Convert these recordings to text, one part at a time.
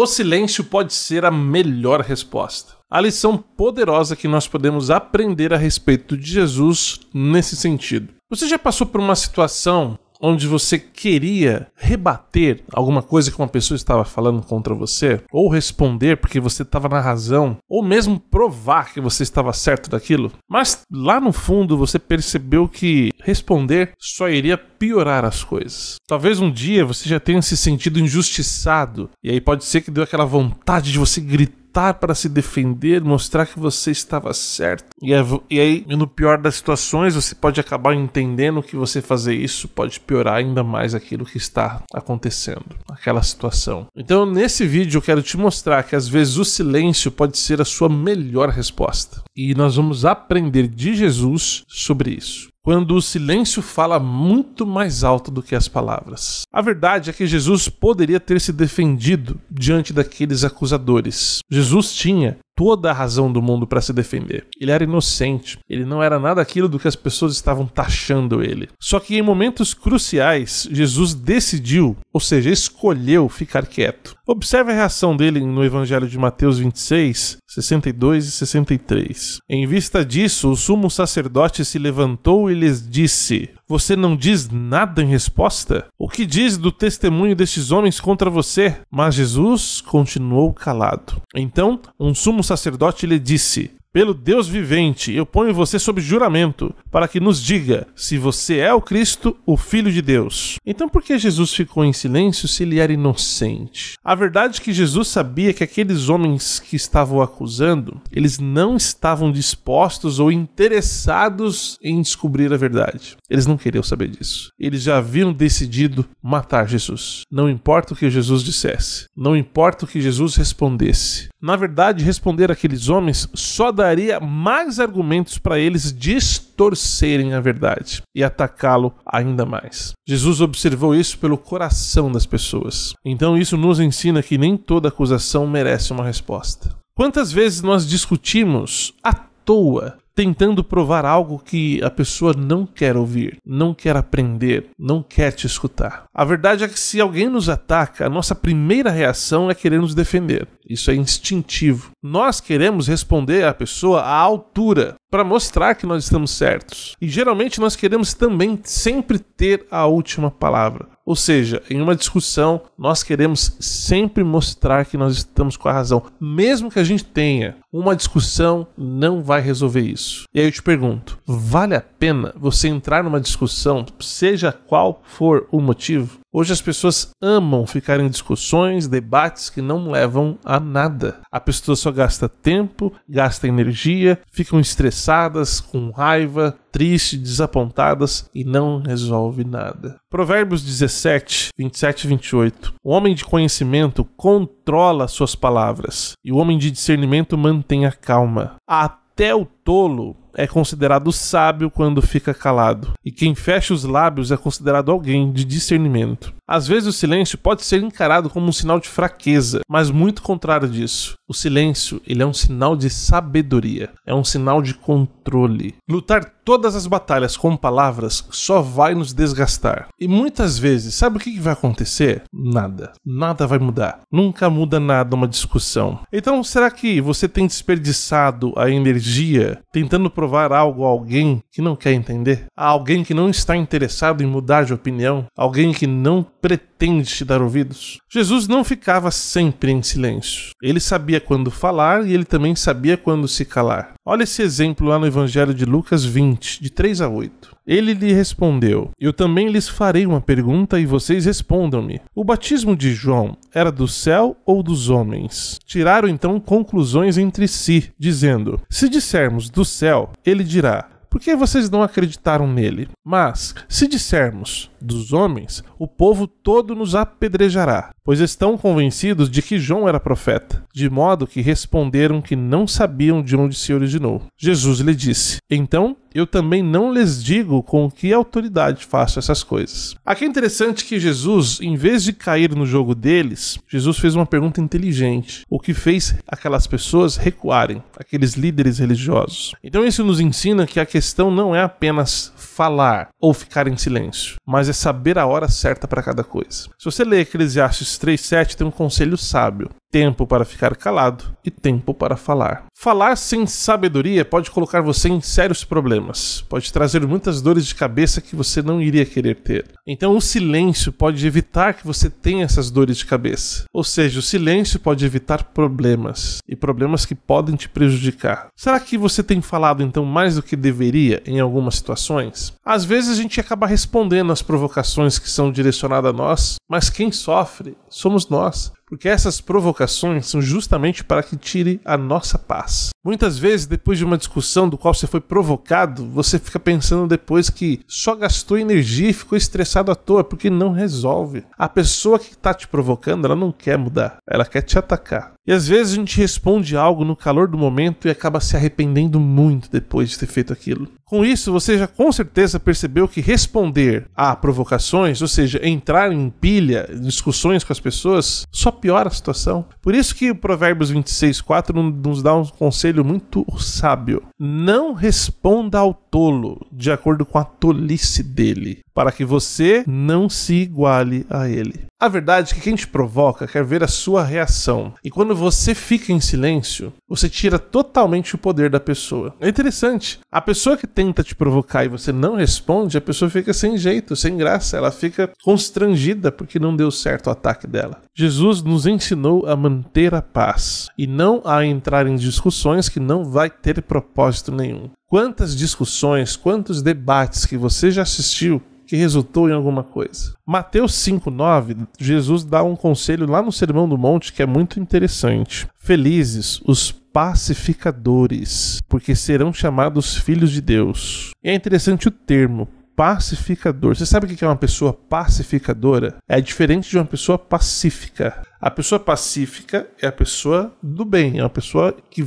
O silêncio pode ser a melhor resposta. A lição poderosa que nós podemos aprender a respeito de Jesus nesse sentido. Você já passou por uma situação onde você queria rebater alguma coisa que uma pessoa estava falando contra você? Ou responder porque você estava na razão? Ou mesmo provar que você estava certo daquilo? Mas lá no fundo você percebeu que responder só iria piorar as coisas. Talvez um dia você já tenha se sentido injustiçado, e aí pode ser que deu aquela vontade de você gritar para se defender, mostrar que você estava certo. E aí, no pior das situações, você pode acabar entendendo que você fazer isso pode piorar ainda mais aquilo que está acontecendo, aquela situação. Então, nesse vídeo eu quero te mostrar que às vezes o silêncio pode ser a sua melhor resposta. E nós vamos aprender de Jesus sobre isso. Quando o silêncio fala muito mais alto do que as palavras. A verdade é que Jesus poderia ter se defendido diante daqueles acusadores. Jesus tinha toda a razão do mundo para se defender. Ele era inocente, ele não era nada aquilo do que as pessoas estavam taxando ele. Só que em momentos cruciais, Jesus decidiu, ou seja, escolheu ficar quieto. Observe a reação dele no Evangelho de Mateus 26, 62 e 63. Em vista disso, o sumo sacerdote se levantou e lhes disse: "Você não diz nada em resposta? O que diz do testemunho destes homens contra você?" Mas Jesus continuou calado. Então, um sumo sacerdote lhe disse: "Pelo Deus vivente, eu ponho você sob juramento, para que nos diga se você é o Cristo, o Filho de Deus." Então por que Jesus ficou em silêncio se ele era inocente? A verdade é que Jesus sabia que aqueles homens que estavam acusando, eles não estavam dispostos ou interessados em descobrir a verdade. Eles não queriam saber disso. Eles já haviam decidido matar Jesus. Não importa o que Jesus dissesse. Não importa o que Jesus respondesse. Na verdade, responder àqueles homens só daria mais argumentos para eles distorcerem a verdade e atacá-lo ainda mais. Jesus observou isso pelo coração das pessoas. Então isso nos ensina que nem toda acusação merece uma resposta. Quantas vezes nós discutimos à toa, tentando provar algo que a pessoa não quer ouvir, não quer aprender, não quer te escutar? A verdade é que se alguém nos ataca, a nossa primeira reação é querer nos defender. Isso é instintivo. Nós queremos responder à pessoa à altura, para mostrar que nós estamos certos. E geralmente nós queremos também sempre ter a última palavra. Ou seja, em uma discussão, nós queremos sempre mostrar que nós estamos com a razão. Mesmo que a gente tenha uma discussão, não vai resolver isso. E aí eu te pergunto, vale a pena você entrar numa discussão, seja qual for o motivo? Hoje as pessoas amam ficar em discussões, debates que não levam a nada. A pessoa só gasta tempo, gasta energia, ficam estressadas, com raiva, tristes, desapontadas e não resolve nada. Provérbios 17, 27 e 28. O homem de conhecimento controla suas palavras e o homem de discernimento mantém a calma. Até o tolo é considerado sábio quando fica calado, e quem fecha os lábios é considerado alguém de discernimento. Às vezes o silêncio pode ser encarado como um sinal de fraqueza, mas muito contrário disso. O silêncio, ele é um sinal de sabedoria, é um sinal de controle. Lutar todas as batalhas com palavras só vai nos desgastar. E muitas vezes, sabe o que vai acontecer? Nada. Nada vai mudar. Nunca muda nada uma discussão. Então, será que você tem desperdiçado a energia tentando provar algo a alguém que não quer entender? A alguém que não está interessado em mudar de opinião? Alguém que não pretende te dar ouvidos? Jesus não ficava sempre em silêncio. Ele sabia quando falar e ele também sabia quando se calar. Olha esse exemplo lá no Evangelho de Lucas 20, de 3 a 8. Ele lhe respondeu: "Eu também lhes farei uma pergunta e vocês respondam-me. O batismo de João era do céu ou dos homens?" Tiraram então conclusões entre si, dizendo: "Se dissermos do céu, ele dirá: por que vocês não acreditaram nele? Mas, se dissermos dos homens, o povo todo nos apedrejará, pois estão convencidos de que João era profeta, de modo que responderam que não sabiam de onde se originou." Jesus lhe disse: "Então, eu também não lhes digo com que autoridade faço essas coisas." Aqui é interessante que Jesus, em vez de cair no jogo deles, Jesus fez uma pergunta inteligente, o que fez aquelas pessoas recuarem, aqueles líderes religiosos. Então isso nos ensina que a questão não é apenas falar ou ficar em silêncio, mas é saber a hora certa para cada coisa. Se você ler Eclesiastes 3:7, tem um conselho sábio. tempo para ficar calado e tempo para falar. Falar sem sabedoria pode colocar você em sérios problemas, pode trazer muitas dores de cabeça que você não iria querer ter. Então o silêncio pode evitar que você tenha essas dores de cabeça. Ou seja, o silêncio pode evitar problemas, e problemas que podem te prejudicar. Será que você tem falado então mais do que deveria em algumas situações? Às vezes a gente acaba respondendo às provocações que são direcionadas a nós, mas quem sofre somos nós. Porque essas provocações são justamente para que tire a nossa paz. Muitas vezes, depois de uma discussão do qual você foi provocado, você fica pensando depois que só gastou energia e ficou estressado à toa, porque não resolve. A pessoa que está te provocando, ela não quer mudar, ela quer te atacar. E às vezes a gente responde algo no calor do momento e acaba se arrependendo muito depois de ter feito aquilo. Com isso, você já com certeza percebeu que responder a provocações, ou seja, entrar em pilha, discussões com as pessoas, só piora a situação. Por isso que o Provérbios 26:4 nos dá um conselho muito sábio. Não responda ao tolo de acordo com a tolice dele, para que você não se iguale a ele. A verdade é que quem te provoca quer ver a sua reação. E quando você fica em silêncio, você tira totalmente o poder da pessoa. É interessante. A pessoa que tenta te provocar e você não responde, a pessoa fica sem jeito, sem graça. Ela fica constrangida porque não deu certo o ataque dela. Jesus nos ensinou a manter a paz e não a entrar em discussões que não vai ter propósito nenhum. Quantas discussões, quantos debates que você já assistiu que resultou em alguma coisa? Mateus 5:9, Jesus dá um conselho lá no Sermão do Monte que é muito interessante. Felizes os pacificadores, porque serão chamados filhos de Deus. E é interessante o termo pacificador. Você sabe o que é uma pessoa pacificadora? É diferente de uma pessoa pacífica. A pessoa pacífica é a pessoa do bem, é uma pessoa que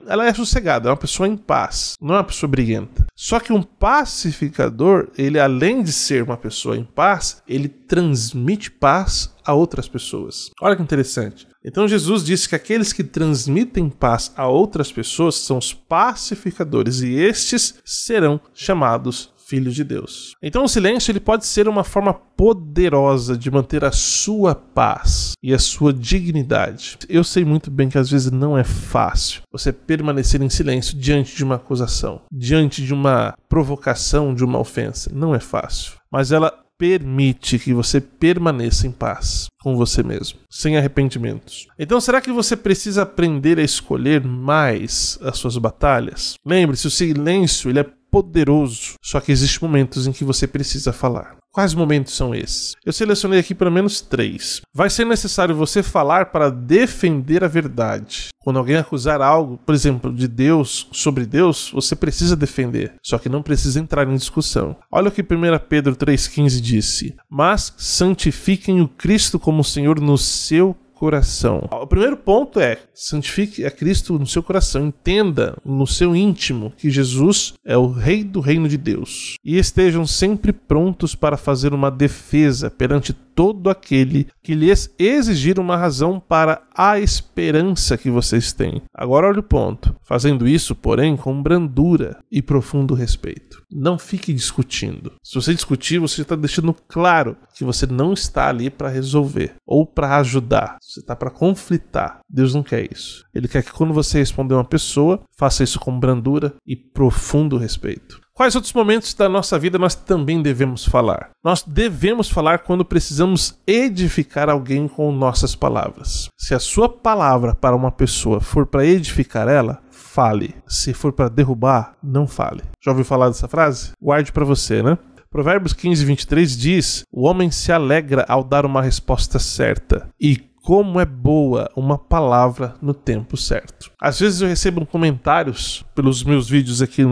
ela é sossegada, é uma pessoa em paz, não é uma pessoa briguenta. Só que um pacificador, ele além de ser uma pessoa em paz, ele transmite paz a outras pessoas. Olha que interessante. Então Jesus disse que aqueles que transmitem paz a outras pessoas são os pacificadores e estes serão chamados filhos de Deus. Então o silêncio ele pode ser uma forma poderosa de manter a sua paz e a sua dignidade. Eu sei muito bem que às vezes não é fácil você permanecer em silêncio diante de uma acusação, diante de uma provocação, de uma ofensa. Não é fácil, mas ela permite que você permaneça em paz com você mesmo, sem arrependimentos. Então, será que você precisa aprender a escolher mais as suas batalhas? Lembre-se, o silêncio ele é poderoso, só que existem momentos em que você precisa falar. Quais momentos são esses? Eu selecionei aqui pelo menos 3. Vai ser necessário você falar para defender a verdade. Quando alguém acusar algo, por exemplo, de Deus, sobre Deus, você precisa defender, só que não precisa entrar em discussão. Olha o que 1 Pedro 3,15 disse: mas santifiquem o Cristo como Senhor no seu coração. O primeiro ponto é: santifique a Cristo no seu coração. Entenda no seu íntimo que Jesus é o Rei do reino de Deus. E estejam sempre prontos para fazer uma defesa perante todo aquele que lhes exigir uma razão para a esperança que vocês têm. Agora olha o ponto. Fazendo isso, porém, com brandura e profundo respeito. Não fique discutindo. Se você discutir, você está deixando claro que você não está ali para resolver ou para ajudar. Você está para conflitar. Deus não quer isso. Ele quer que quando você responder uma pessoa, faça isso com brandura e profundo respeito. Quais outros momentos da nossa vida nós também devemos falar? Nós devemos falar quando precisamos edificar alguém com nossas palavras. Se a sua palavra para uma pessoa for para edificar ela, fale. Se for para derrubar, não fale. Já ouviu falar dessa frase? Guarde para você, né? Provérbios 15:23 diz: o homem se alegra ao dar uma resposta certa, e como é boa uma palavra no tempo certo. Às vezes eu recebo comentários pelos meus vídeos aqui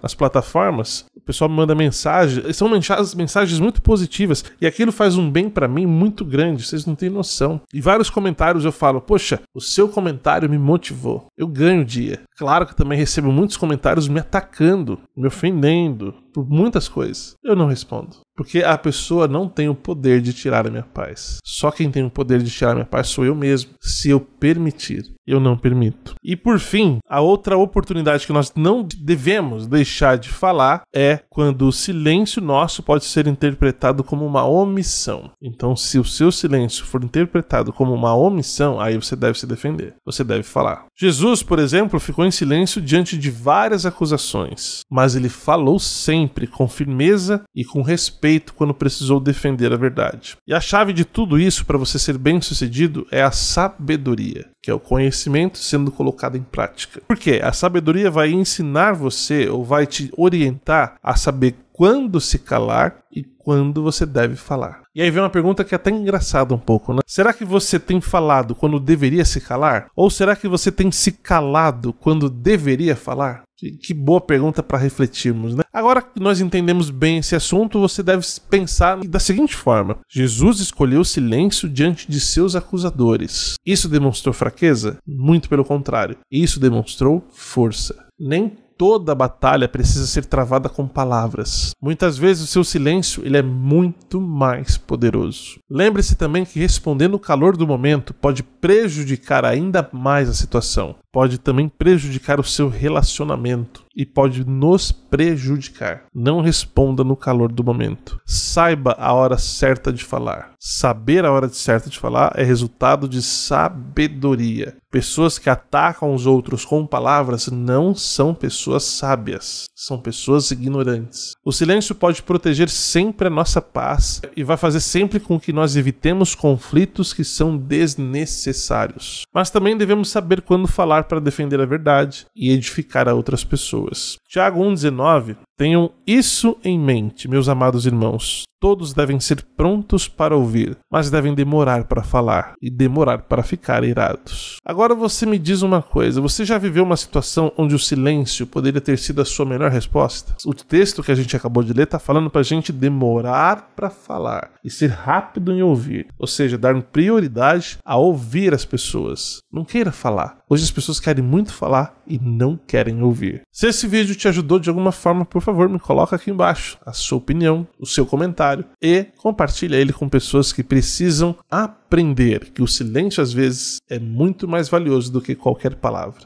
nas plataformas. O pessoal me manda mensagens, são mensagens muito positivas, e aquilo faz um bem pra mim muito grande, vocês não têm noção. E vários comentários eu falo: poxa, o seu comentário me motivou, eu ganho o dia. Claro que também recebo muitos comentários me atacando, me ofendendo por muitas coisas. Eu não respondo, porque a pessoa não tem o poder de tirar a minha paz. Só quem tem o poder de tirar a minha paz sou eu mesmo, se eu permitir. eu não permito. E por fim, a outra oportunidade que nós não devemos deixar de falar é quando o silêncio nosso pode ser interpretado como uma omissão. Então, se o seu silêncio for interpretado como uma omissão, aí você deve se defender, você deve falar. Jesus, por exemplo, ficou em silêncio diante de várias acusações, mas ele falou sempre com firmeza e com respeito quando precisou defender a verdade. E a chave de tudo isso para você ser bem-sucedido é a sabedoria, que é o conhecimento sendo colocado em prática. Por quê? A sabedoria vai ensinar você ou vai te orientar a saber quando se calar e quando você deve falar. E aí vem uma pergunta que é até engraçada um pouco, né? Será que você tem falado quando deveria se calar? Ou será que você tem se calado quando deveria falar? Que boa pergunta para refletirmos, né? Agora que nós entendemos bem esse assunto, você deve pensar da seguinte forma: Jesus escolheu o silêncio diante de seus acusadores. Isso demonstrou fraqueza? Muito pelo contrário. Isso demonstrou força. Nem toda batalha precisa ser travada com palavras. Muitas vezes o seu silêncio ele é muito mais poderoso. Lembre-se também que responder no calor do momento pode prejudicar ainda mais a situação. Pode também prejudicar o seu relacionamento e pode nos prejudicar. Não responda no calor do momento. Saiba a hora certa de falar. Saber a hora certa de falar é resultado de sabedoria. Pessoas que atacam os outros com palavras não são pessoas sábias, são pessoas ignorantes. O silêncio pode proteger sempre a nossa paz e vai fazer sempre com que nós evitemos conflitos que são desnecessários. Mas também devemos saber quando falar para defender a verdade e edificar a outras pessoas. Tiago 1,19: tenham isso em mente, meus amados irmãos. Todos devem ser prontos para ouvir, mas devem demorar para falar e demorar para ficar irados. Agora você me diz uma coisa: você já viveu uma situação onde o silêncio poderia ter sido a sua melhor resposta? O texto que a gente acabou de ler está falando para a gente demorar para falar e ser rápido em ouvir, ou seja, dar prioridade a ouvir as pessoas. Não queira falar. Hoje as pessoas querem muito falar e não querem ouvir. Se esse vídeo te ajudou de alguma forma, por favor, me coloca aqui embaixo a sua opinião, o seu comentário e compartilha ele com pessoas que precisam aprender que o silêncio às vezes é muito mais valioso do que qualquer palavra.